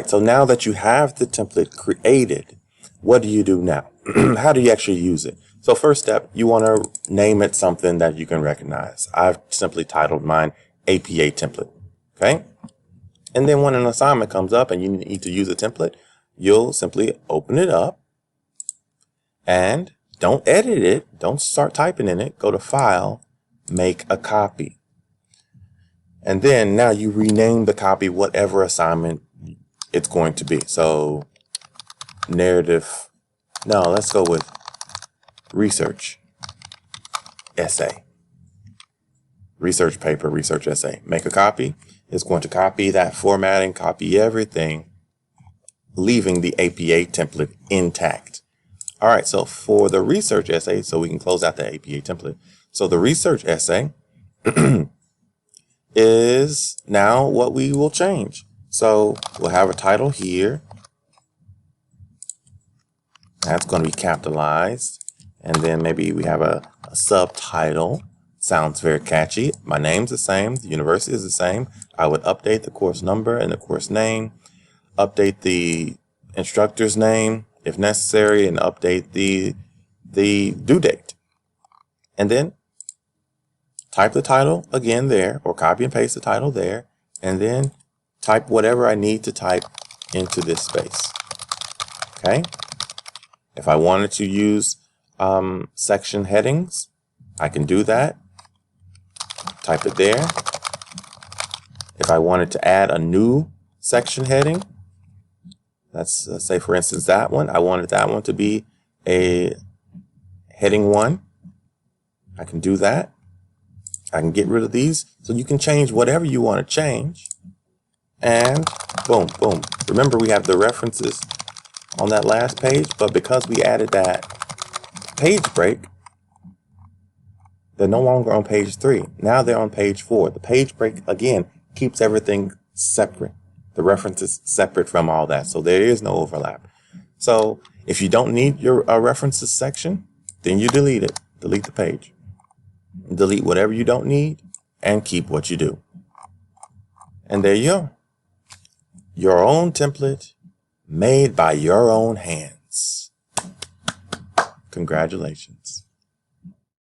right, so now that you have the template created, what do you do now? How do you actually use it? So first step, you want to name it something that you can recognize. I've simply titled mine APA template. Okay. And then when an assignment comes up and you need to use a template, you'll simply open it up and don't edit it. Don't start typing in it. Go to File, Make a Copy. And then now you rename the copy whatever assignment it's going to be. So narrative, no, let's go with research essay. Research paper, research essay. Make a copy. It's going to copy that formatting, copy everything, leaving the APA template intact. All right, so for the research essay, so we can close out the APA template. So the research essay is now what we will change. So we'll have a title here. That's going to be capitalized. And then maybe we have a subtitle. Sounds very catchy. My name's the same. The university is the same. I would update the course number and the course name, update the instructor's name if necessary, and update the due date. And then type the title again there, or copy and paste the title there, and then type whatever I need to type into this space. Okay. If I wanted to use section headings, I can do that. Type it there. If I wanted to add a new section heading, let's say for instance that one, I wanted that one to be a heading 1. I can do that. I can get rid of these. So you can change whatever you want to change. And boom, boom. Remember, we have the references on that last page, but because we added that page break, they're no longer on page 3. Now they're on page 4. The page break, again, keeps everything separate. The references separate from all that. So there is no overlap. So if you don't need your references section, then you delete it. Delete the page. Delete whatever you don't need and keep what you do. And there you go. Your own template made by your own hands. Congratulations.